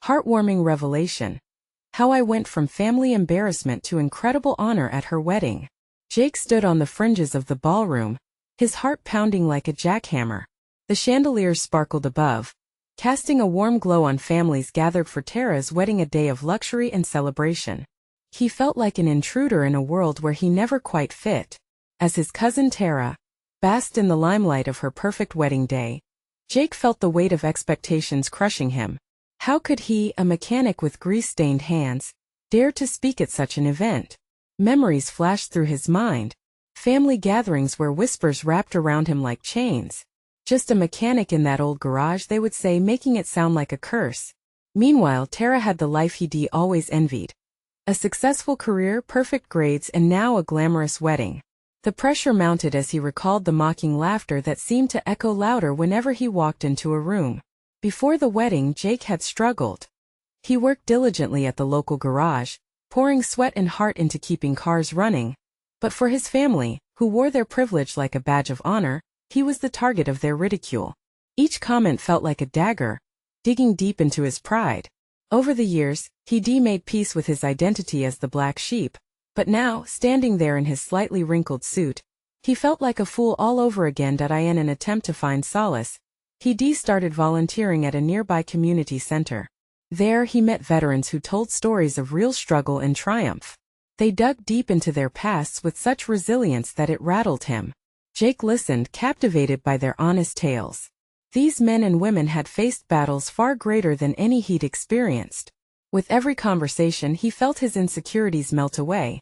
Heartwarming revelation. How I went from family embarrassment to incredible honor at her wedding. Jake stood on the fringes of the ballroom, his heart pounding like a jackhammer. The chandeliers sparkled above, casting a warm glow on families gathered for Tara's wedding, a day of luxury and celebration. He felt like an intruder in a world where he never quite fit. As his cousin Tara basked in the limelight of her perfect wedding day, Jake felt the weight of expectations crushing him. How could he, a mechanic with grease-stained hands, dare to speak at such an event? Memories flashed through his mind. Family gatherings where whispers wrapped around him like chains. Just a mechanic in that old garage, they would say, making it sound like a curse. Meanwhile, Tara had the life he'd always envied. A successful career, perfect grades, and now a glamorous wedding. The pressure mounted as he recalled the mocking laughter that seemed to echo louder whenever he walked into a room. Before the wedding, Jake had struggled. He worked diligently at the local garage, pouring sweat and heart into keeping cars running. But for his family, who wore their privilege like a badge of honor, he was the target of their ridicule. Each comment felt like a dagger, digging deep into his pride. Over the years, he'd made peace with his identity as the black sheep, but now, standing there in his slightly wrinkled suit, he felt like a fool all over again. In an attempt to find solace, he started volunteering at a nearby community center. There he met veterans who told stories of real struggle and triumph. They dug deep into their pasts with such resilience that it rattled him. Jake listened, captivated by their honest tales. These men and women had faced battles far greater than any he'd experienced. With every conversation, he felt his insecurities melt away.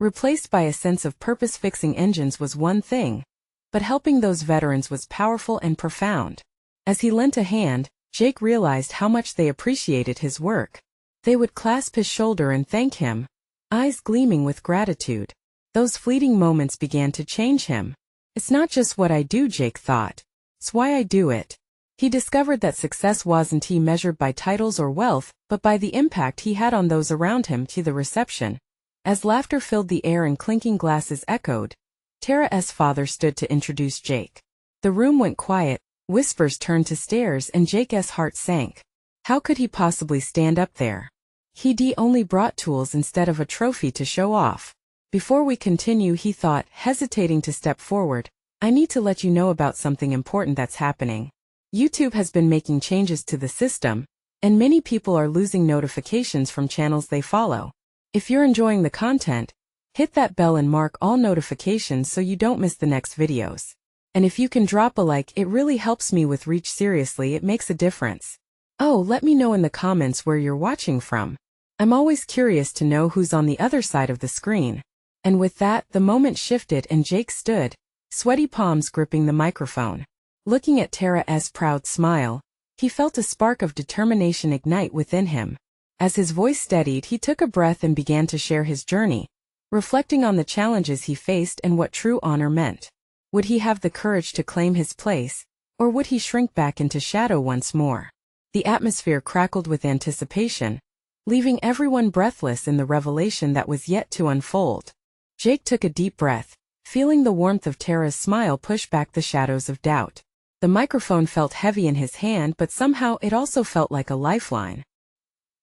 Replaced by a sense of purpose. Fixing engines was one thing, but helping those veterans was powerful and profound. As he lent a hand, Jake realized how much they appreciated his work. They would clasp his shoulder and thank him, eyes gleaming with gratitude. Those fleeting moments began to change him. It's not just what I do, Jake thought. It's why I do it. He discovered that success wasn't measured by titles or wealth, but by the impact he had on those around him. To the reception. As laughter filled the air and clinking glasses echoed, Tara's father stood to introduce Jake. The room went quiet, whispers turned to stares, and Jake's heart sank. How could he possibly stand up there? He'd only brought tools instead of a trophy to show off. Before we continue, he thought, hesitating to step forward, I need to let you know about something important that's happening. YouTube has been making changes to the system, and many people are losing notifications from channels they follow. If you're enjoying the content, hit that bell and mark all notifications so you don't miss the next videos. And if you can drop a like, it really helps me with reach. Seriously, it makes a difference. Oh, let me know in the comments where you're watching from. I'm always curious to know who's on the other side of the screen. And with that, the moment shifted and Jake stood, sweaty palms gripping the microphone. Looking at Tara's proud smile, he felt a spark of determination ignite within him. As his voice steadied, he took a breath and began to share his journey, reflecting on the challenges he faced and what true honor meant. Would he have the courage to claim his place, or would he shrink back into shadow once more? The atmosphere crackled with anticipation, leaving everyone breathless in the revelation that was yet to unfold. Jake took a deep breath, feeling the warmth of Tara's smile push back the shadows of doubt. The microphone felt heavy in his hand, but somehow it also felt like a lifeline.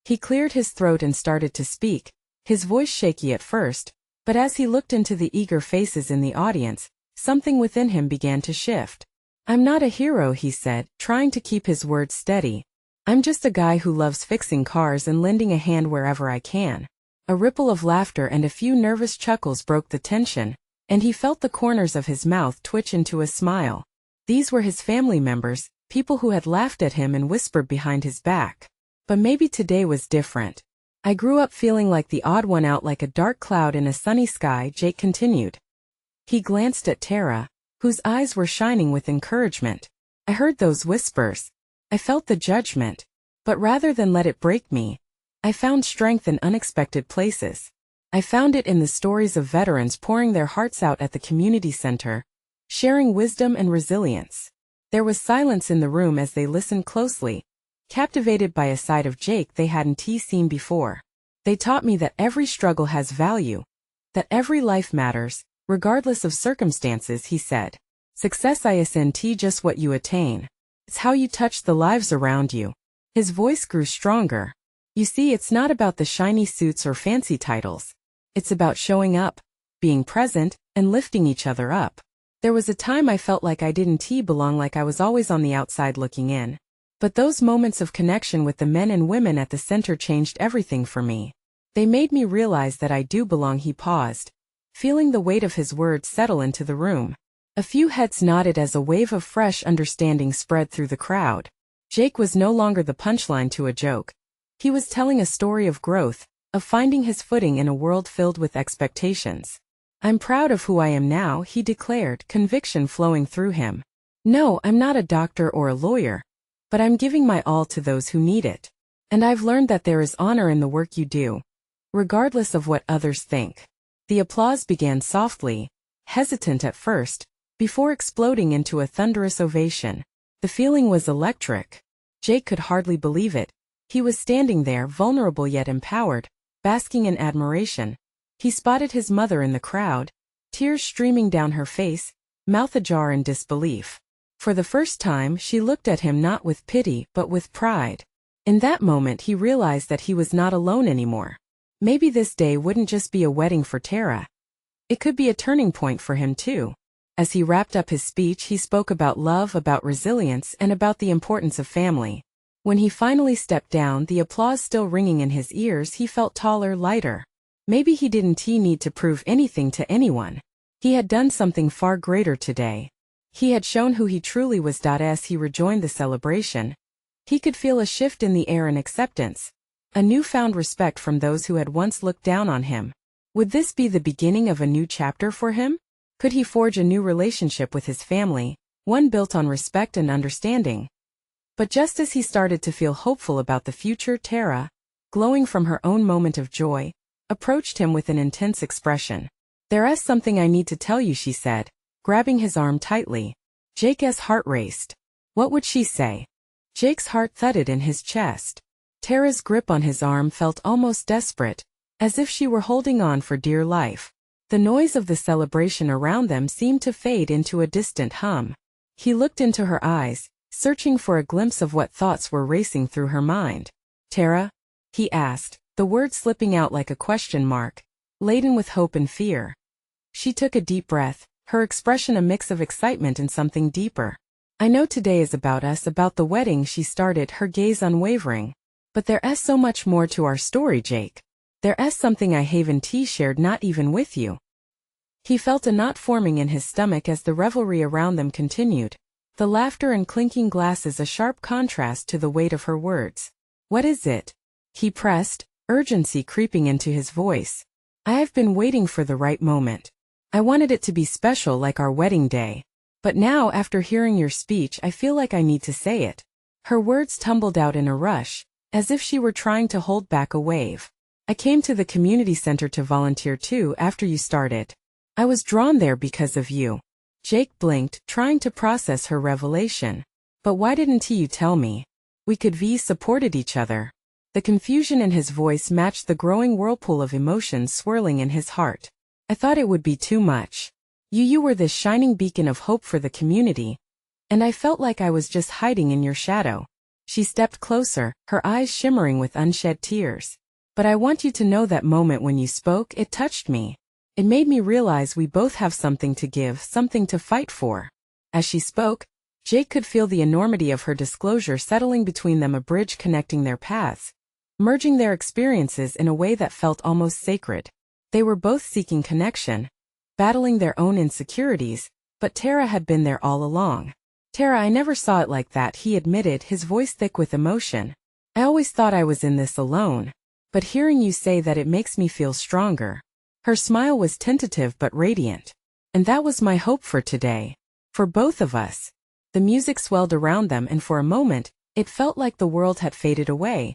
He cleared his throat and started to speak, his voice shaky at first, but as he looked into the eager faces in the audience, something within him began to shift. I'm not a hero, he said, trying to keep his words steady. I'm just a guy who loves fixing cars and lending a hand wherever I can. A ripple of laughter and a few nervous chuckles broke the tension, and he felt the corners of his mouth twitch into a smile. These were his family members, people who had laughed at him and whispered behind his back. But maybe today was different. I grew up feeling like the odd one out, like a dark cloud in a sunny sky, Jake continued. He glanced at Tara, whose eyes were shining with encouragement. I heard those whispers. I felt the judgment. But rather than let it break me, I found strength in unexpected places. I found it in the stories of veterans pouring their hearts out at the community center, sharing wisdom and resilience. There was silence in the room as they listened closely, captivated by a side of Jake they hadn't seen before. They taught me that every struggle has value, that every life matters, regardless of circumstances, he said. Success isn't just what you attain. It's how you touch the lives around you. His voice grew stronger, You see, it's not about the shiny suits or fancy titles. It's about showing up, being present, and lifting each other up. There was a time I felt like I didn't belong, like I was always on the outside looking in. But those moments of connection with the men and women at the center changed everything for me. They made me realize that I do belong. He paused, feeling the weight of his words settle into the room. A few heads nodded as a wave of fresh understanding spread through the crowd. Jake was no longer the punchline to a joke. He was telling a story of growth, of finding his footing in a world filled with expectations. I'm proud of who I am now, he declared, conviction flowing through him. No, I'm not a doctor or a lawyer, but I'm giving my all to those who need it. And I've learned that there is honor in the work you do, regardless of what others think. The applause began softly, hesitant at first, before exploding into a thunderous ovation. The feeling was electric. Jake could hardly believe it. He was standing there, vulnerable yet empowered, basking in admiration. He spotted his mother in the crowd, tears streaming down her face, mouth ajar in disbelief. For the first time, she looked at him not with pity but with pride. In that moment he realized that he was not alone anymore. Maybe this day wouldn't just be a wedding for Tara. It could be a turning point for him too. As he wrapped up his speech, he spoke about love, about resilience, and about the importance of family. When he finally stepped down, the applause still ringing in his ears, he felt taller, lighter. Maybe he didn't need to prove anything to anyone. He had done something far greater today. He had shown who he truly was. As he rejoined the celebration, he could feel a shift in the air, and acceptance, a newfound respect from those who had once looked down on him. Would this be the beginning of a new chapter for him? Could he forge a new relationship with his family, one built on respect and understanding? But just as he started to feel hopeful about the future, Tara, glowing from her own moment of joy, approached him with an intense expression. "There's something I need to tell you," she said, grabbing his arm tightly. Jake's heart raced. What would she say? Jake's heart thudded in his chest. Tara's grip on his arm felt almost desperate, as if she were holding on for dear life. The noise of the celebration around them seemed to fade into a distant hum. He looked into her eyes, searching for a glimpse of what thoughts were racing through her mind. "Tara?" he asked, the words slipping out like a question mark, laden with hope and fear. She took a deep breath, her expression a mix of excitement and something deeper. "I know today is about us, about the wedding," she started, her gaze unwavering. "But there's so much more to our story, Jake. There's something I haven't shared, not even with you." He felt a knot forming in his stomach as the revelry around them continued, the laughter and clinking glasses a sharp contrast to the weight of her words. "What is it?" he pressed, urgency creeping into his voice. "I have been waiting for the right moment. I wanted it to be special, like our wedding day. But now, after hearing your speech, I feel like I need to say it." Her words tumbled out in a rush, as if she were trying to hold back a wave. "I came to the community center to volunteer too after you started. I was drawn there because of you." Jake blinked, trying to process her revelation. "But why didn't you tell me? We could have supported each other." The confusion in his voice matched the growing whirlpool of emotions swirling in his heart. "I thought it would be too much. You were this shining beacon of hope for the community, and I felt like I was just hiding in your shadow." She stepped closer, her eyes shimmering with unshed tears. "But I want you to know that moment when you spoke, it touched me. It made me realize we both have something to give, something to fight for." As she spoke, Jake could feel the enormity of her disclosure settling between them, a bridge connecting their paths, merging their experiences in a way that felt almost sacred. They were both seeking connection, battling their own insecurities, but Tara had been there all along. "Tara, I never saw it like that," he admitted, his voice thick with emotion. "I always thought I was in this alone. But hearing you say that, it makes me feel stronger." Her smile was tentative but radiant. "And that was my hope for today. For both of us." The music swelled around them, and for a moment, it felt like the world had faded away,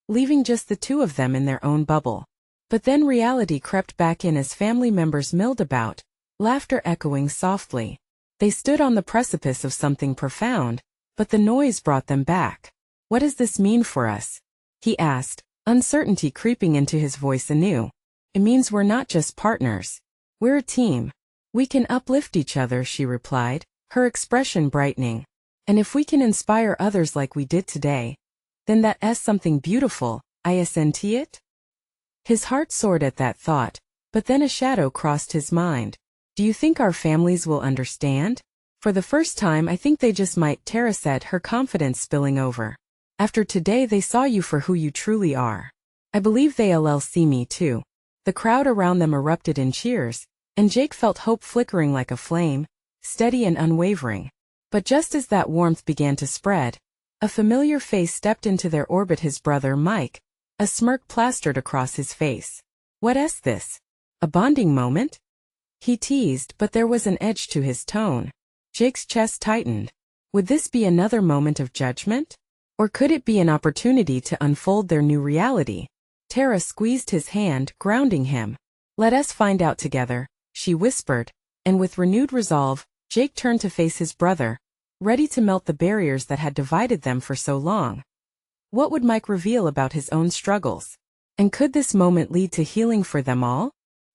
leaving just the two of them in their own bubble. But then reality crept back in as family members milled about, laughter echoing softly. They stood on the precipice of something profound, but the noise brought them back. "What does this mean for us?" he asked, uncertainty creeping into his voice anew. "It means we're not just partners. We're a team. We can uplift each other," she replied, her expression brightening. "And if we can inspire others like we did today, then that's something beautiful." Isn't it? His heart soared at that thought, but then a shadow crossed his mind. Do you think our families will understand? For the first time I think they just might, Tara said, her confidence spilling over. After today they saw you for who you truly are. I believe they'll see me too. The crowd around them erupted in cheers, and Jake felt hope flickering like a flame, steady and unwavering. But just as that warmth began to spread, a familiar face stepped into their orbit, his brother Mike, a smirk plastered across his face. What's this? A bonding moment? He teased, but there was an edge to his tone. Jake's chest tightened. Would this be another moment of judgment? Or could it be an opportunity to unfold their new reality? Tara squeezed his hand, grounding him. Let us find out together, she whispered, and with renewed resolve, Jake turned to face his brother, ready to melt the barriers that had divided them for so long. What would Mike reveal about his own struggles? And could this moment lead to healing for them all?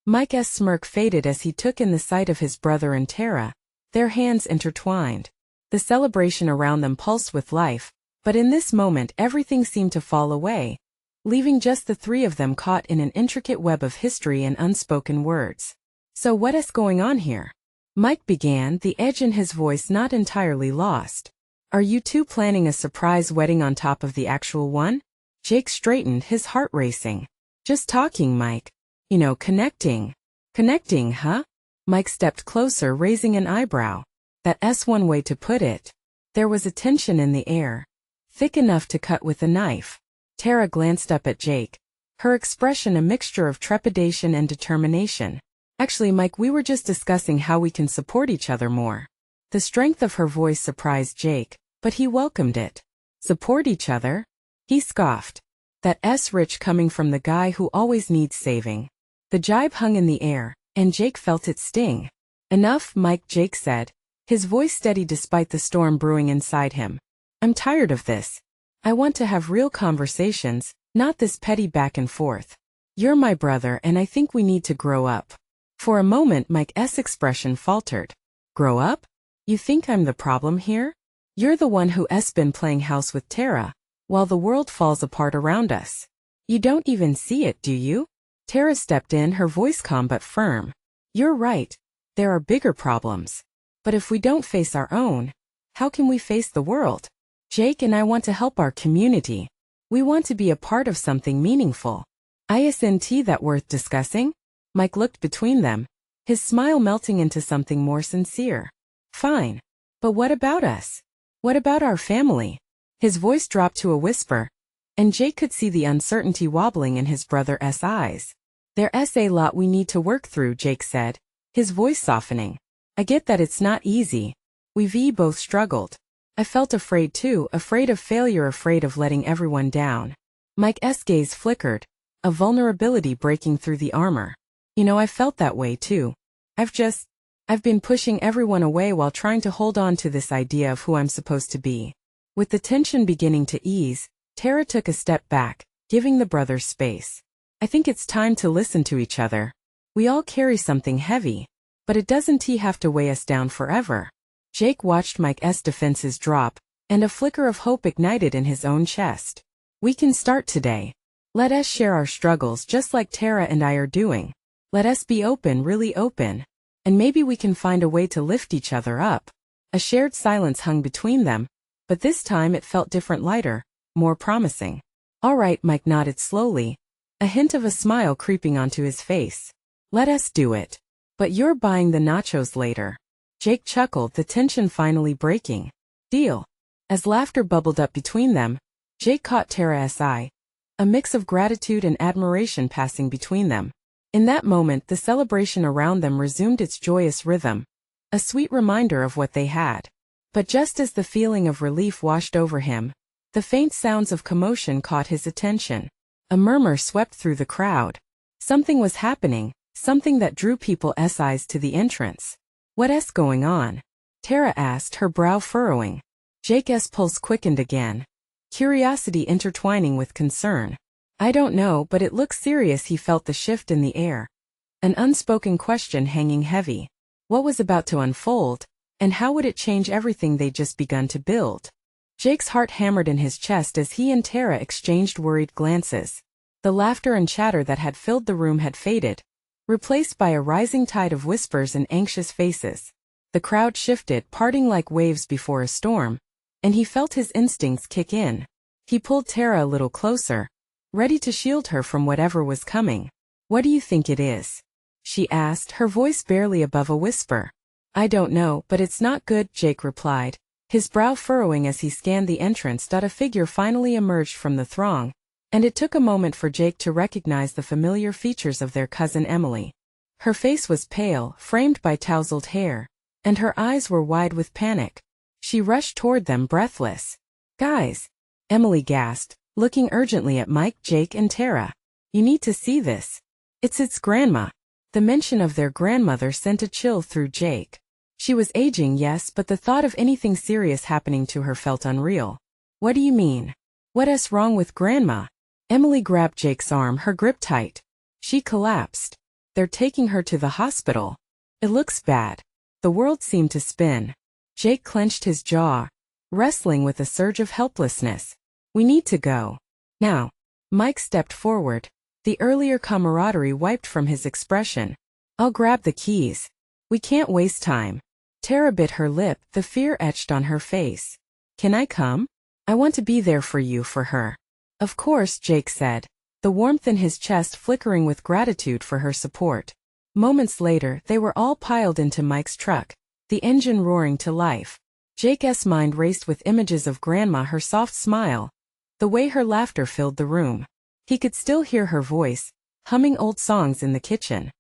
Mike's smirk faded as he took in the sight of his brother and Tara, their hands intertwined. The celebration around them pulsed with life, but in this moment everything seemed to fall away, leaving just the three of them caught in an intricate web of history and unspoken words. So what's going on here? Mike began, the edge in his voice not entirely lost. Are you two planning a surprise wedding on top of the actual one? Jake straightened, his heart racing. Just talking, Mike. You know, connecting. Connecting, huh? Mike stepped closer, raising an eyebrow. That's one way to put it. There was a tension in the air, thick enough to cut with a knife. Tara glanced up at Jake, her expression a mixture of trepidation and determination. Actually, Mike, we were just discussing how we can support each other more. The strength of her voice surprised Jake, but he welcomed it. Support each other? He scoffed. That's rich coming from the guy who always needs saving. The jibe hung in the air, and Jake felt it sting. Enough, Mike, Jake said, his voice steady despite the storm brewing inside him. I'm tired of this. I want to have real conversations, not this petty back and forth. You're my brother and I think we need to grow up. For a moment Mike's expression faltered. Grow up? You think I'm the problem here? You're the one who's been playing house with Tara, while the world falls apart around us. You don't even see it, do you? Tara stepped in, her voice calm but firm. You're right. There are bigger problems. But if we don't face our own, how can we face the world? Jake and I want to help our community. We want to be a part of something meaningful. Isn't that worth discussing? Mike looked between them, his smile melting into something more sincere. Fine. But what about us? What about our family? His voice dropped to a whisper, and Jake could see the uncertainty wobbling in his brother's eyes. There's a lot we need to work through, Jake said, his voice softening. I get that it's not easy. We've both struggled. I felt afraid too, afraid of failure, afraid of letting everyone down. Mike's gaze flickered, a vulnerability breaking through the armor. You know, I felt that way too. I've been pushing everyone away while trying to hold on to this idea of who I'm supposed to be. With the tension beginning to ease, Tara took a step back, giving the brothers space. I think it's time to listen to each other. We all carry something heavy, but it doesn't have to weigh us down forever. Jake watched Mike's defenses drop, and a flicker of hope ignited in his own chest. We can start today. Let us share our struggles just like Tara and I are doing. Let us be open, really open. And maybe we can find a way to lift each other up. A shared silence hung between them, but this time it felt different, lighter, more promising. All right, Mike nodded slowly, a hint of a smile creeping onto his face. Let us do it. But you're buying the nachos later. Jake chuckled, the tension finally breaking. Deal. As laughter bubbled up between them, Jake caught Tara's eye, a mix of gratitude and admiration passing between them. In that moment, the celebration around them resumed its joyous rhythm, a sweet reminder of what they had. But just as the feeling of relief washed over him, the faint sounds of commotion caught his attention. A murmur swept through the crowd. Something was happening, something that drew people's eyes to the entrance. What's going on? Tara asked, her brow furrowing. Jake's pulse quickened again, curiosity intertwining with concern. I don't know, but it looks serious. He felt the shift in the air, an unspoken question hanging heavy. What was about to unfold, and how would it change everything they'd just begun to build? Jake's heart hammered in his chest as he and Tara exchanged worried glances. The laughter and chatter that had filled the room had faded, replaced by a rising tide of whispers and anxious faces. The crowd shifted, parting like waves before a storm, and he felt his instincts kick in. He pulled Tara a little closer, ready to shield her from whatever was coming. "What do you think it is?" she asked, her voice barely above a whisper. "I don't know, but it's not good," Jake replied, his brow furrowing as he scanned the entrance. A figure finally emerged from the throng, and it took a moment for Jake to recognize the familiar features of their cousin Emily. Her face was pale, framed by tousled hair, and her eyes were wide with panic. She rushed toward them, breathless. "Guys," Emily gasped, looking urgently at Mike, Jake, and Tara. "You need to see this. It's Grandma." The mention of their grandmother sent a chill through Jake. She was aging, yes, but the thought of anything serious happening to her felt unreal. "What do you mean? What's wrong with Grandma?" Emily grabbed Jake's arm, her grip tight. "She collapsed. They're taking her to the hospital. It looks bad." The world seemed to spin. Jake clenched his jaw, wrestling with a surge of helplessness. "We need to go. Now." Mike stepped forward. The earlier camaraderie wiped from his expression. "I'll grab the keys. We can't waste time." Tara bit her lip, the fear etched on her face. "Can I come? I want to be there for you, for her." "Of course," Jake said, the warmth in his chest flickering with gratitude for her support. Moments later, they were all piled into Mike's truck, the engine roaring to life. Jake's mind raced with images of Grandma, her soft smile, the way her laughter filled the room. He could still hear her voice, humming old songs in the kitchen.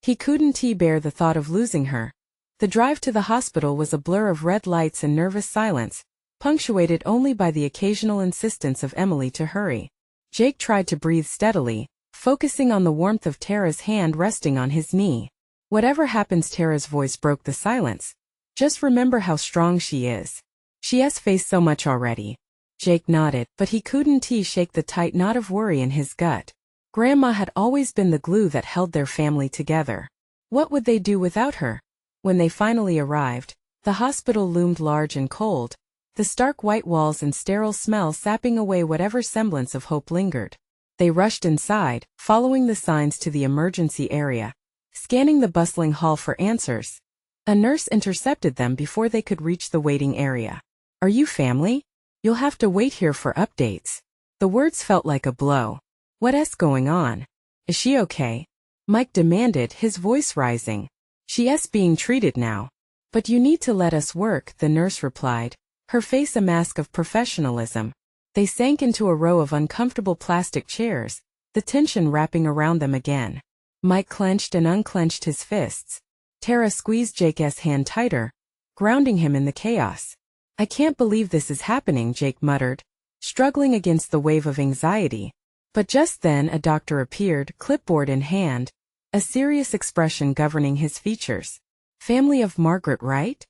He couldn't bear the thought of losing her. The drive to the hospital was a blur of red lights and nervous silence, punctuated only by the occasional insistence of Emily to hurry. Jake tried to breathe steadily, focusing on the warmth of Tara's hand resting on his knee. "Whatever happens," Tara's voice broke the silence, "just remember how strong she is. She has faced so much already." Jake nodded, but he couldn't shake the tight knot of worry in his gut. Grandma had always been the glue that held their family together. What would they do without her? When they finally arrived, the hospital loomed large and cold, the stark white walls and sterile smell sapping away whatever semblance of hope lingered. They rushed inside, following the signs to the emergency area, scanning the bustling hall for answers. A nurse intercepted them before they could reach the waiting area. "Are you family? You'll have to wait here for updates." The words felt like a blow. "What's going on? Is she okay?" Mike demanded, his voice rising. "She's being treated now." "But you need to let us work," the nurse replied, her face a mask of professionalism. They sank into a row of uncomfortable plastic chairs, the tension wrapping around them again. Mike clenched and unclenched his fists. Tara squeezed Jake's hand tighter, grounding him in the chaos. "I can't believe this is happening," Jake muttered, struggling against the wave of anxiety. But just then a doctor appeared, clipboard in hand, a serious expression governing his features. "Family of Margaret, right?"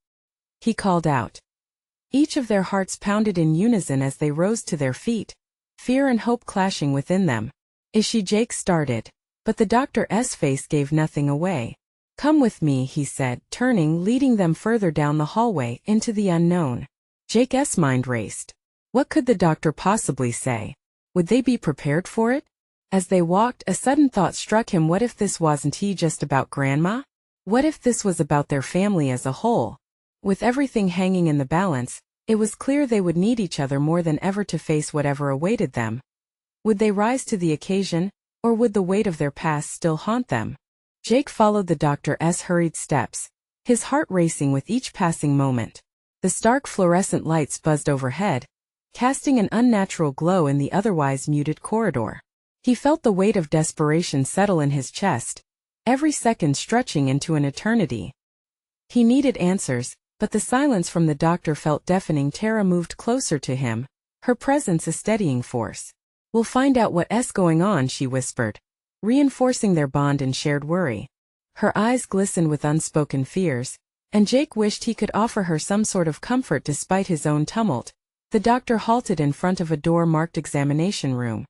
he called out. Each of their hearts pounded in unison as they rose to their feet, fear and hope clashing within them. "Is she?" Jake started, but the doctor's face gave nothing away. "Come with me," he said, turning, leading them further down the hallway, into the unknown. Jake's mind raced. What could the doctor possibly say? Would they be prepared for it? As they walked, a sudden thought struck him. What if this wasn't just about Grandma? What if this was about their family as a whole? With everything hanging in the balance, it was clear they would need each other more than ever to face whatever awaited them. Would they rise to the occasion, or would the weight of their past still haunt them? Jake followed the doctor's hurried steps, his heart racing with each passing moment. The stark fluorescent lights buzzed overhead, casting an unnatural glow in the otherwise muted corridor. He felt the weight of desperation settle in his chest, every second stretching into an eternity. He needed answers, but the silence from the doctor felt deafening. Tara moved closer to him, her presence a steadying force. "We'll find out what's going on," she whispered, reinforcing their bond and shared worry. Her eyes glistened with unspoken fears, and Jake wished he could offer her some sort of comfort despite his own tumult. The doctor halted in front of a door marked examination room.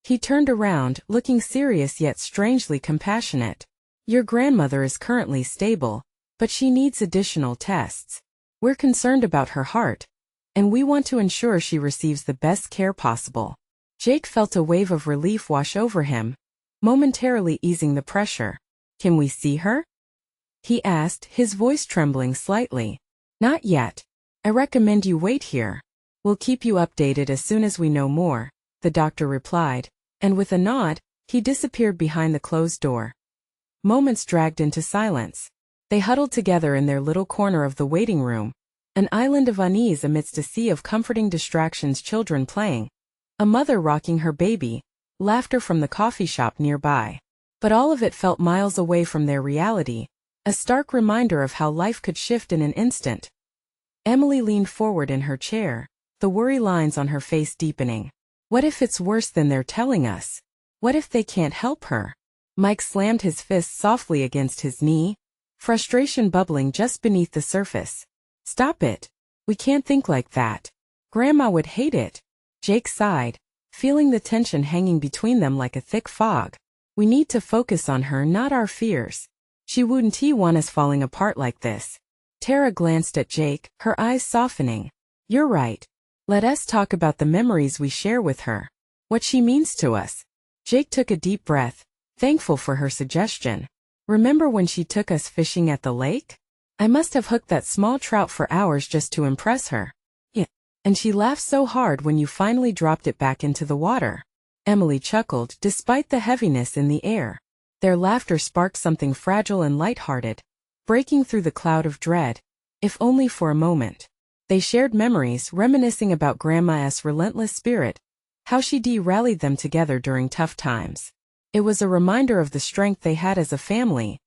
He turned around, looking serious yet strangely compassionate. "Your grandmother is currently stable, but she needs additional tests. We're concerned about her heart." and we want to ensure she receives the best care possible. Jake felt a wave of relief wash over him, momentarily easing the pressure. Can we see her? He asked, his voice trembling slightly. Not yet. I recommend you wait here. We'll keep you updated as soon as we know more, the doctor replied, and with a nod, he disappeared behind the closed door. Moments dragged into silence. They huddled together in their little corner of the waiting room, an island of unease amidst a sea of comforting distractions, children playing, a mother rocking her baby, laughter from the coffee shop nearby. But all of it felt miles away from their reality, a stark reminder of how life could shift in an instant. Emily leaned forward in her chair, the worry lines on her face deepening. What if it's worse than they're telling us? What if they can't help her? Mike slammed his fist softly against his knee, frustration bubbling just beneath the surface. Stop it. We can't think like that. Grandma would hate it. Jake sighed, feeling the tension hanging between them like a thick fog. We need to focus on her, not our fears. She wouldn't want us falling apart like this. Tara glanced at Jake, her eyes softening. You're right. Let us talk about the memories we share with her. What she means to us. Jake took a deep breath, thankful for her suggestion. Remember when she took us fishing at the lake? I must have hooked that small trout for hours just to impress her. Yeah. And she laughed so hard when you finally dropped it back into the water. Emily chuckled, despite the heaviness in the air. Their laughter sparked something fragile and light-hearted, breaking through the cloud of dread, if only for a moment. They shared memories, reminiscing about Grandma's relentless spirit, how she rallied them together during tough times. It was a reminder of the strength they had as a family.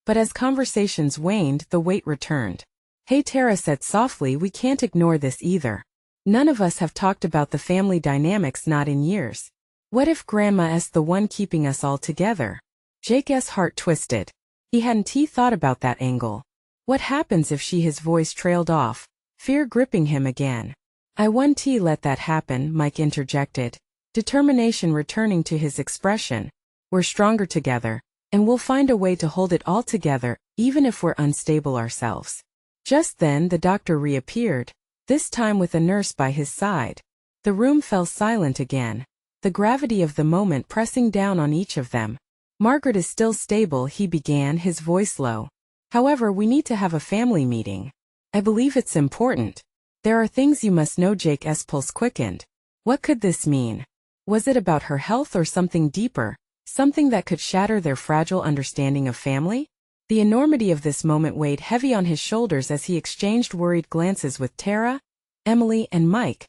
But as conversations waned, the weight returned. Hey, Tara said softly, we can't ignore this either. None of us have talked about the family dynamics, not in years. What if Grandma's the one keeping us all together? Jake's heart twisted. He hadn't thought about that angle. What happens if she? His voice trailed off, fear gripping him again. I won't let that happen, Mike interjected, determination returning to his expression. We're stronger together, and we'll find a way to hold it all together, even if we're unstable ourselves. Just then the doctor reappeared, this time with a nurse by his side. The room fell silent again, the gravity of the moment pressing down on each of them. Margaret is still stable, he began, his voice low. However, we need to have a family meeting. I believe it's important. There are things you must know. Jake's pulse quickened. What could this mean? Was it about her health or something deeper, something that could shatter their fragile understanding of family? The enormity of this moment weighed heavy on his shoulders as he exchanged worried glances with Tara, Emily, and Mike.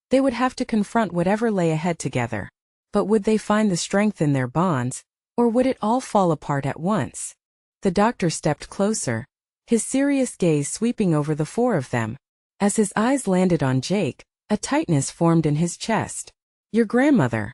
They would have to confront whatever lay ahead together. But would they find the strength in their bonds, or would it all fall apart at once? The doctor stepped closer, his serious gaze sweeping over the four of them. As his eyes landed on Jake, a tightness formed in his chest. Your grandmother.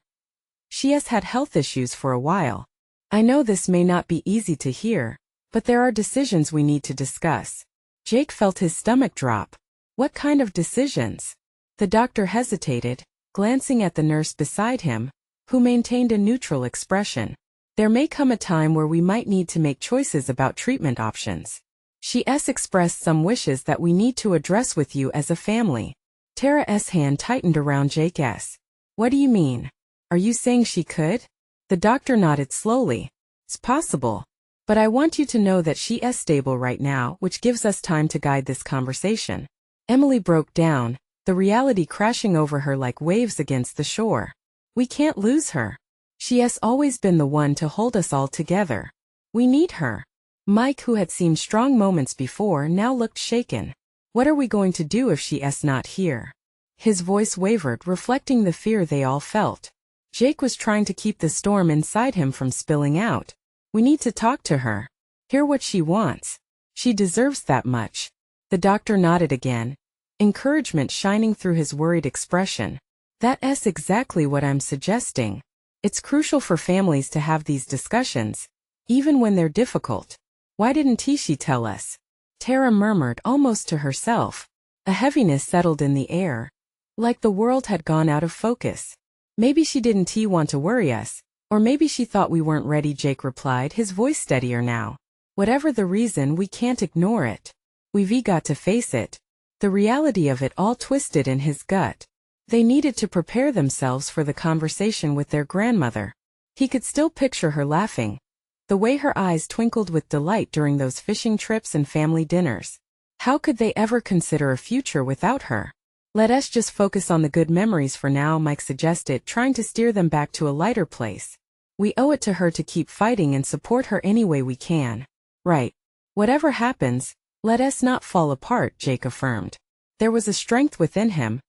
She has had health issues for a while. I know this may not be easy to hear, but there are decisions we need to discuss. Jake felt his stomach drop. What kind of decisions? The doctor hesitated, glancing at the nurse beside him, who maintained a neutral expression. There may come a time where we might need to make choices about treatment options. She's expressed some wishes that we need to address with you as a family. Tara's hand tightened around Jake's. What do you mean? Are you saying she could? The doctor nodded slowly. It's possible. But I want you to know that she's stable right now, which gives us time to guide this conversation. Emily broke down, the reality crashing over her like waves against the shore. We can't lose her. She has always been the one to hold us all together. We need her. Mike, who had seen strong moments before, now looked shaken. What are we going to do if she's not here? His voice wavered, reflecting the fear they all felt. Jake was trying to keep the storm inside him from spilling out. We need to talk to her. Hear what she wants. She deserves that much. The doctor nodded again, encouragement shining through his worried expression. That's exactly what I'm suggesting. It's crucial for families to have these discussions, even when they're difficult. Why didn't she tell us? Tara murmured almost to herself. A heaviness settled in the air, like the world had gone out of focus. Maybe she didn't want to worry us, or maybe she thought we weren't ready, Jake replied, his voice steadier now. Whatever the reason, we can't ignore it. We've got to face it. The reality of it all twisted in his gut. They needed to prepare themselves for the conversation with their grandmother. He could still picture her laughing. The way her eyes twinkled with delight during those fishing trips and family dinners. How could they ever consider a future without her? Let us just focus on the good memories for now, Mike suggested, trying to steer them back to a lighter place. We owe it to her to keep fighting and support her any way we can. Right. Whatever happens, let us not fall apart, Jake affirmed. There was a strength within him,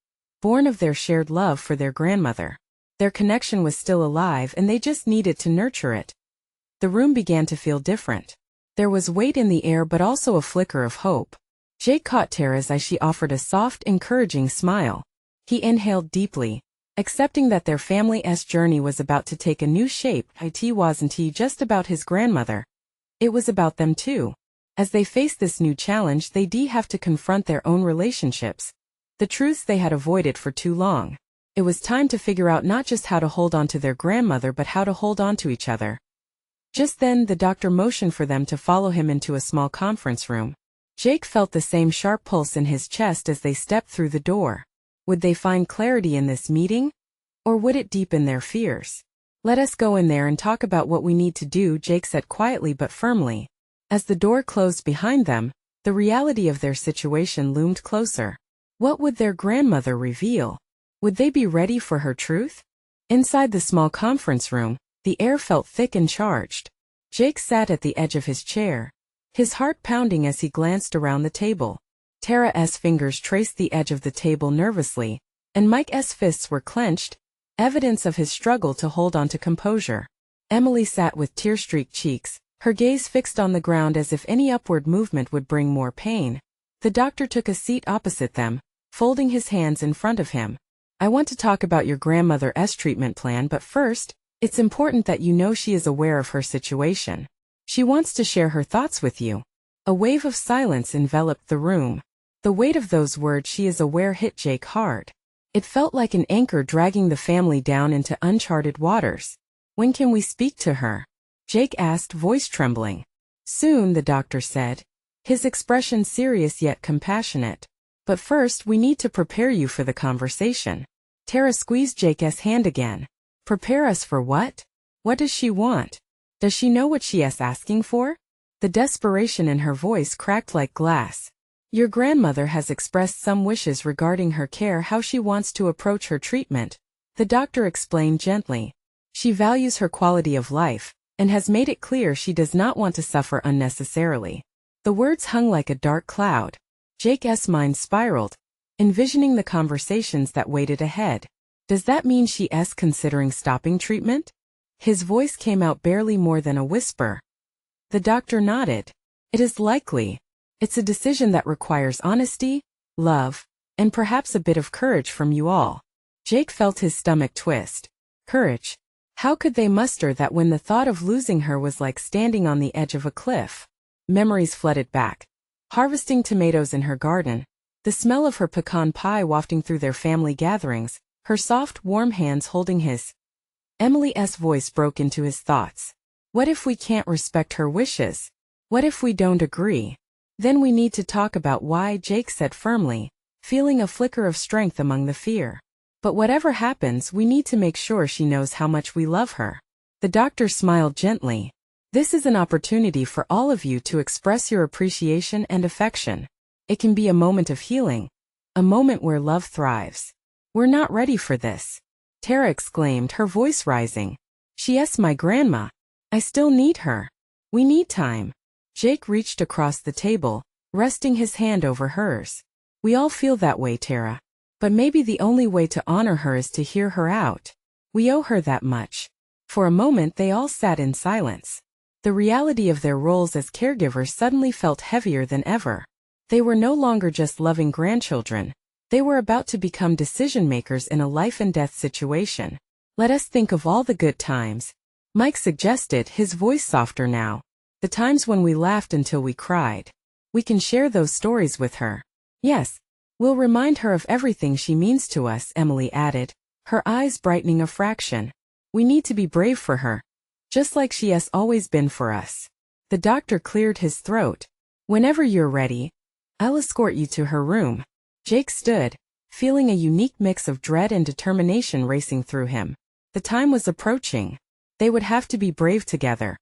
born of their shared love for their grandmother. Their connection was still alive and they just needed to nurture it. The room began to feel different. There was weight in the air but also a flicker of hope. Jake caught Tara's as she offered a soft, encouraging smile. He inhaled deeply, accepting that their family's journey was about to take a new shape. It wasn't just about his grandmother. It was about them too. As they faced this new challenge, they'd have to confront their own relationships. The truths they had avoided for too long. It was time to figure out not just how to hold on to their grandmother but how to hold on to each other. Just then, the doctor motioned for them to follow him into a small conference room. Jake felt the same sharp pulse in his chest as they stepped through the door. Would they find clarity in this meeting? Or would it deepen their fears? Let us go in there and talk about what we need to do, Jake said quietly but firmly. As the door closed behind them, the reality of their situation loomed closer. What would their grandmother reveal? Would they be ready for her truth? Inside the small conference room, the air felt thick and charged. Jake sat at the edge of his chair, his heart pounding as he glanced around the table. Tara's fingers traced the edge of the table nervously, and Mike's fists were clenched, evidence of his struggle to hold on to composure. Emily sat with tear-streaked cheeks, her gaze fixed on the ground as if any upward movement would bring more pain. The doctor took a seat opposite them, folding his hands in front of him. I want to talk about your grandmother's treatment plan, but first, it's important that you know she is aware of her situation. She wants to share her thoughts with you. A wave of silence enveloped the room. The weight of those words, "she is aware," hit Jake hard. It felt like an anchor dragging the family down into uncharted waters. When can we speak to her? Jake asked, voice trembling. Soon, the doctor said, his expression serious yet compassionate. But first, we need to prepare you for the conversation. Tara squeezed Jake's hand again. Prepare us for what? What does she want? Does she know what she is asking for? The desperation in her voice cracked like glass. Your grandmother has expressed some wishes regarding her care, how she wants to approach her treatment. The doctor explained gently. She values her quality of life, and has made it clear she does not want to suffer unnecessarily. The words hung like a dark cloud. Jake's mind spiraled, envisioning the conversations that waited ahead. Does that mean she is considering stopping treatment? His voice came out barely more than a whisper. The doctor nodded. It is likely. It's a decision that requires honesty, love, and perhaps a bit of courage from you all. Jake felt his stomach twist. Courage. How could they muster that when the thought of losing her was like standing on the edge of a cliff? Memories flooded back. Harvesting tomatoes in her garden, the smell of her pecan pie wafting through their family gatherings, her soft, warm hands holding his. Emily's voice broke into his thoughts. What if we can't respect her wishes? What if we don't agree? Then we need to talk about why, Jake said firmly, feeling a flicker of strength among the fear. But whatever happens, we need to make sure she knows how much we love her. The doctor smiled gently. This is an opportunity for all of you to express your appreciation and affection. It can be a moment of healing, a moment where love thrives. We're not ready for this, Tara exclaimed, her voice rising. She is my grandma. I still need her. We need time. Jake reached across the table, resting his hand over hers. We all feel that way, Tara. But maybe the only way to honor her is to hear her out. We owe her that much. For a moment they all sat in silence. The reality of their roles as caregivers suddenly felt heavier than ever. They were no longer just loving grandchildren. They were about to become decision-makers in a life-and-death situation. Let us think of all the good times, Mike suggested, his voice softer now. The times when we laughed until we cried. We can share those stories with her. Yes. We'll remind her of everything she means to us, Emily added, her eyes brightening a fraction. We need to be brave for her, just like she has always been for us. The doctor cleared his throat. Whenever you're ready, I'll escort you to her room. Jake stood, feeling a unique mix of dread and determination racing through him. The time was approaching. They would have to be brave together,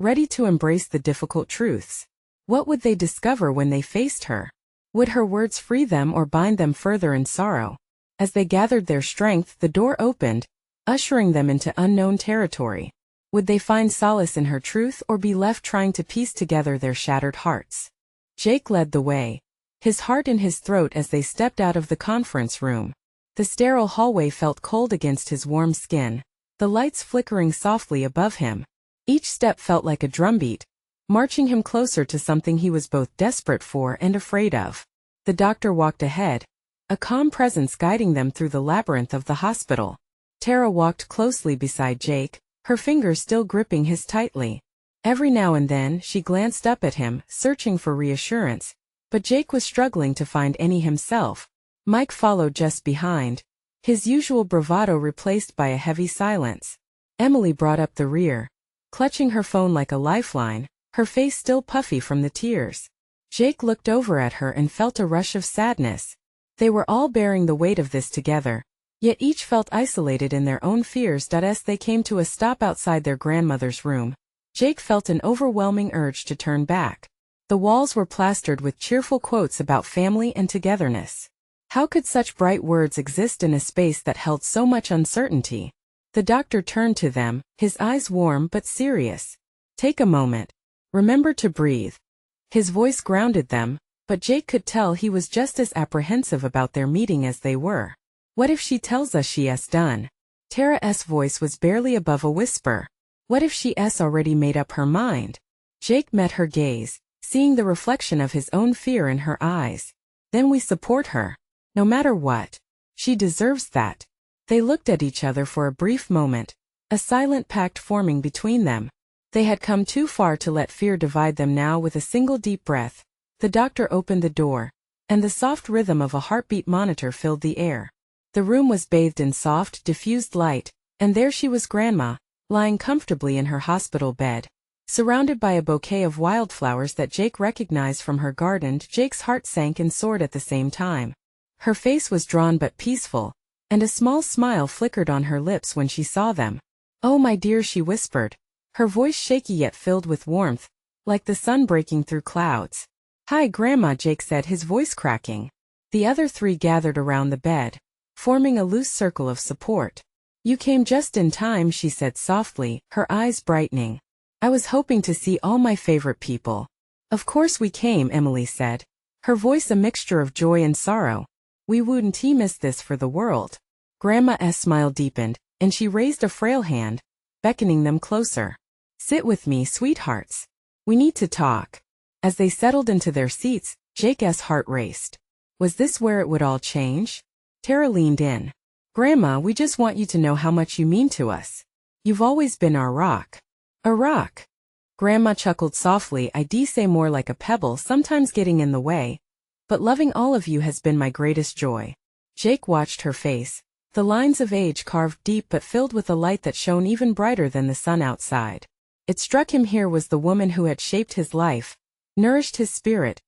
ready to embrace the difficult truths. What would they discover when they faced her? Would her words free them or bind them further in sorrow? As they gathered their strength, the door opened, ushering them into unknown territory. Would they find solace in her truth or be left trying to piece together their shattered hearts? Jake led the way, his heart in his throat as they stepped out of the conference room. The sterile hallway felt cold against his warm skin, the lights flickering softly above him. Each step felt like a drumbeat, marching him closer to something he was both desperate for and afraid of. The doctor walked ahead, a calm presence guiding them through the labyrinth of the hospital. Tara walked closely beside Jake, her fingers still gripping his tightly. Every now and then she glanced up at him, searching for reassurance, but Jake was struggling to find any himself. Mike followed just behind, his usual bravado replaced by a heavy silence. Emily brought up the rear, clutching her phone like a lifeline, her face still puffy from the tears. Jake looked over at her and felt a rush of sadness. They were all bearing the weight of this together, yet each felt isolated in their own fears. As they came to a stop outside their grandmother's room, Jake felt an overwhelming urge to turn back. The walls were plastered with cheerful quotes about family and togetherness. How could such bright words exist in a space that held so much uncertainty? The doctor turned to them, his eyes warm but serious. "Take a moment. Remember to breathe." His voice grounded them, but Jake could tell he was just as apprehensive about their meeting as they were. "What if she tells us she's done?" Tara's voice was barely above a whisper. "What if she's already made up her mind?" Jake met her gaze, seeing the reflection of his own fear in her eyes. "Then we support her. No matter what. She deserves that." They looked at each other for a brief moment, a silent pact forming between them. They had come too far to let fear divide them now. With a single deep breath, the doctor opened the door, and the soft rhythm of a heartbeat monitor filled the air. The room was bathed in soft, diffused light, and there she was, Grandma, lying comfortably in her hospital bed, surrounded by a bouquet of wildflowers that Jake recognized from her garden. Jake's heart sank and soared at the same time. Her face was drawn but peaceful, and a small smile flickered on her lips when she saw them. "Oh, my dear," she whispered, her voice shaky yet filled with warmth, like the sun breaking through clouds. "Hi, Grandma," Jake said, his voice cracking. The other three gathered around the bed, forming a loose circle of support. "You came just in time," she said softly, her eyes brightening. "I was hoping to see all my favorite people." "Of course we came," Emily said, her voice a mixture of joy and sorrow. "We wouldn't miss this for the world." Grandma's smile deepened, and she raised a frail hand, beckoning them closer. "Sit with me, sweethearts. We need to talk." As they settled into their seats, Jake's heart raced. Was this where it would all change? Tara leaned in. "Grandma, we just want you to know how much you mean to us. You've always been our rock." "A rock?" Grandma chuckled softly. "I'd say more like a pebble, sometimes getting in the way. But loving all of you has been my greatest joy." Jake watched her face, the lines of age carved deep but filled with a light that shone even brighter than the sun outside. It struck him here was the woman who had shaped his life, nourished his spirit,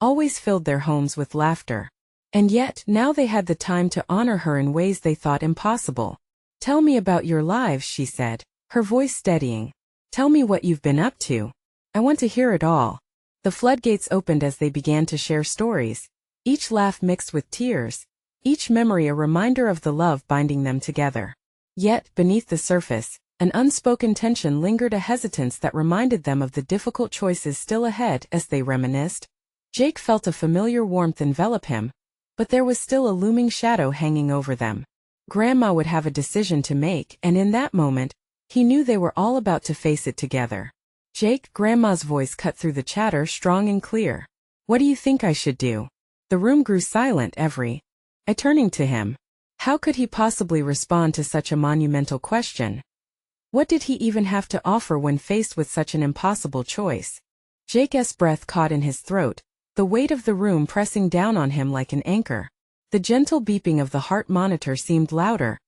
always filled their homes with laughter. And yet, now they had the time to honor her in ways they thought impossible. "Tell me about your lives," she said, her voice steadying. "Tell me what you've been up to. I want to hear it all." The floodgates opened as they began to share stories, each laugh mixed with tears, each memory a reminder of the love binding them together. Yet, beneath the surface, an unspoken tension lingered, a hesitance that reminded them of the difficult choices still ahead. As they reminisced, Jake felt a familiar warmth envelop him, but there was still a looming shadow hanging over them. Grandma would have a decision to make, and in that moment, he knew they were all about to face it together. "Jake," Grandma's voice cut through the chatter, strong and clear. "What do you think I should do?" The room grew silent. I turning to him. How could he possibly respond to such a monumental question? What did he even have to offer when faced with such an impossible choice? Jake's breath caught in his throat, the weight of the room pressing down on him like an anchor. The gentle beeping of the heart monitor seemed louder,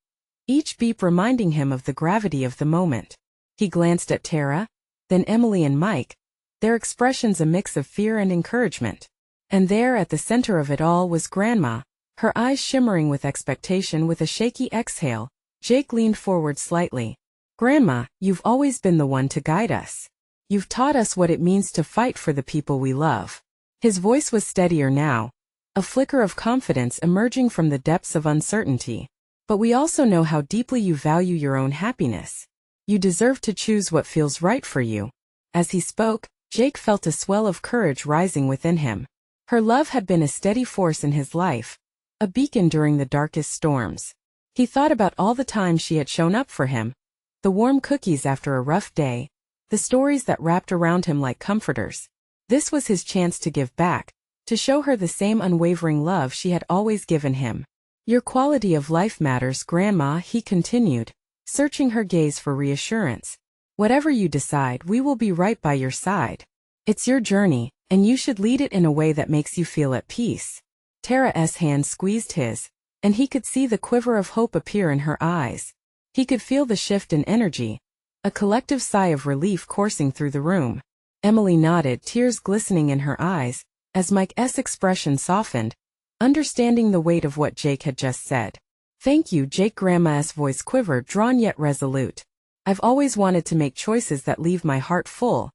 each beep reminding him of the gravity of the moment. He glanced at Tara, then Emily and Mike, their expressions a mix of fear and encouragement. And there at the center of it all was Grandma, Her eyes shimmering with expectation. With a shaky exhale, Jake leaned forward slightly. "Grandma, you've always been the one to guide us. You've taught us what it means to fight for the people we love." His voice was steadier now, a flicker of confidence emerging from the depths of uncertainty. "But we also know how deeply you value your own happiness. You deserve to choose what feels right for you." As he spoke, Jake felt a swell of courage rising within him. Her love had been a steady force in his life, a beacon during the darkest storms. He thought about all the times she had shown up for him, the warm cookies after a rough day, the stories that wrapped around him like comforters. This was his chance to give back, to show her the same unwavering love she had always given him. "Your quality of life matters, Grandma," he continued, searching her gaze for reassurance. "Whatever you decide, we will be right by your side. It's your journey, and you should lead it in a way that makes you feel at peace." Tara's hand squeezed his, and he could see the quiver of hope appear in her eyes. He could feel the shift in energy, a collective sigh of relief coursing through the room. Emily nodded, tears glistening in her eyes, as Mike's expression softened, understanding the weight of what Jake had just said. "Thank you, Jake." Grandma's voice quivered, drawn yet resolute. "I've always wanted to make choices that leave my heart full.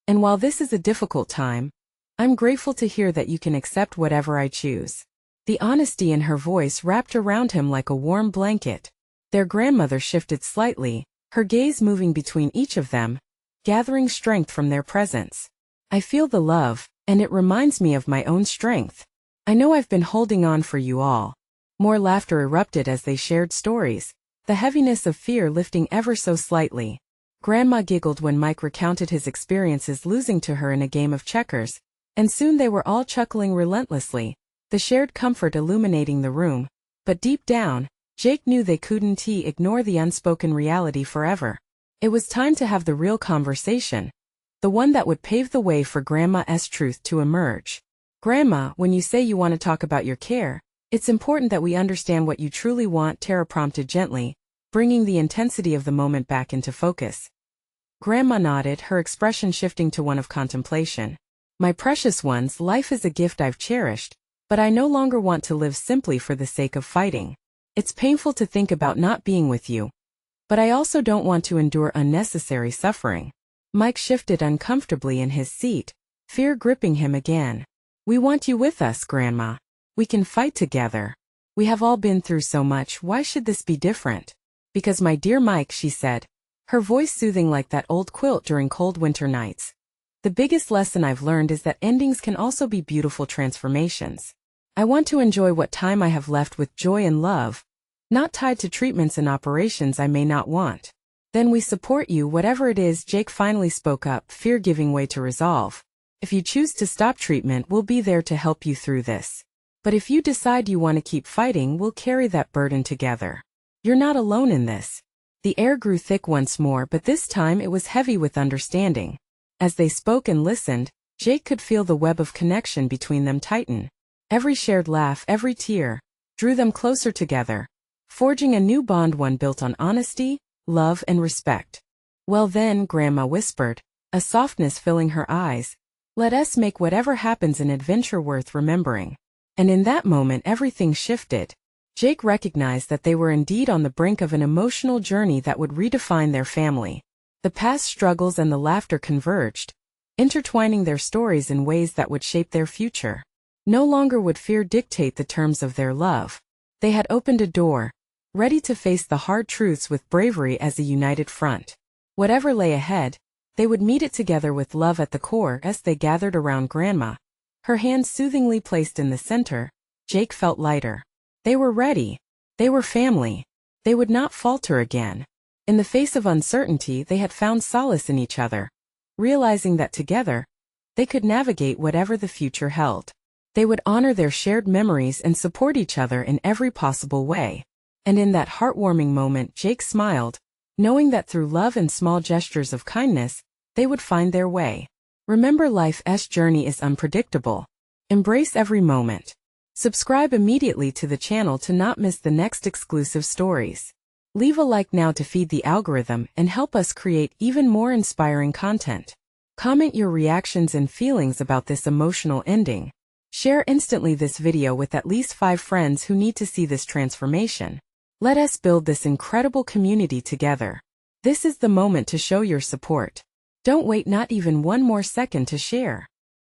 And while this is a difficult time, I'm grateful to hear that you can accept whatever I choose." The honesty in her voice wrapped around him like a warm blanket. Their grandmother shifted slightly, her gaze moving between each of them, gathering strength from their presence. "I feel the love, and it reminds me of my own strength. I know I've been holding on for you all." More laughter erupted as they shared stories, the heaviness of fear lifting ever so slightly. Grandma giggled when Mike recounted his experiences losing to her in a game of checkers, and soon they were all chuckling relentlessly, the shared comfort illuminating the room. But deep down, Jake knew they couldn't ignore the unspoken reality forever. It was time to have the real conversation, the one that would pave the way for Grandma's truth to emerge. "Grandma, when you say you want to talk about your care, it's important that we understand what you truly want," Tara prompted gently, bringing the intensity of the moment back into focus. Grandma nodded, her expression shifting to one of contemplation. "My precious ones, life is a gift I've cherished, but I no longer want to live simply for the sake of fighting. It's painful to think about not being with you, but I also don't want to endure unnecessary suffering." Mike shifted uncomfortably in his seat, fear gripping him again. "We want you with us, Grandma. We can fight together. We have all been through so much. Why should this be different?" "Because my dear Mike," she said, her voice soothing like that old quilt during cold winter nights, "the biggest lesson I've learned is that endings can also be beautiful transformations. I want to enjoy what time I have left with joy and love, not tied to treatments and operations I may not want." "Then we support you, whatever it is," Jake finally spoke up, fear giving way to resolve. "If you choose to stop treatment, we'll be there to help you through this. But if you decide you want to keep fighting, we'll carry that burden together. You're not alone in this." The air grew thick once more, but this time it was heavy with understanding. As they spoke and listened, Jake could feel the web of connection between them tighten. Every shared laugh, every tear, drew them closer together, forging a new bond, one built on honesty, love, and respect. "Well then," Grandma whispered, a softness filling her eyes, "let us make whatever happens an adventure worth remembering." And in that moment everything shifted. Jake recognized that they were indeed on the brink of an emotional journey that would redefine their family. The past struggles and the laughter converged, intertwining their stories in ways that would shape their future. No longer would fear dictate the terms of their love. They had opened a door, ready to face the hard truths with bravery as a united front. Whatever lay ahead, they would meet it together with love at the core. As they gathered around Grandma, her hand soothingly placed in the center, Jake felt lighter. They were ready. They were family. They would not falter again. In the face of uncertainty, they had found solace in each other, realizing that together, they could navigate whatever the future held. They would honor their shared memories and support each other in every possible way. And in that heartwarming moment, Jake smiled, knowing that through love and small gestures of kindness, they would find their way. Remember, life's journey is unpredictable. Embrace every moment. Subscribe immediately to the channel to not miss the next exclusive stories. Leave a like now to feed the algorithm and help us create even more inspiring content. Comment your reactions and feelings about this emotional ending. Share instantly this video with at least 5 friends who need to see this transformation. Let us build this incredible community together. This is the moment to show your support. Don't wait not even one more second to share.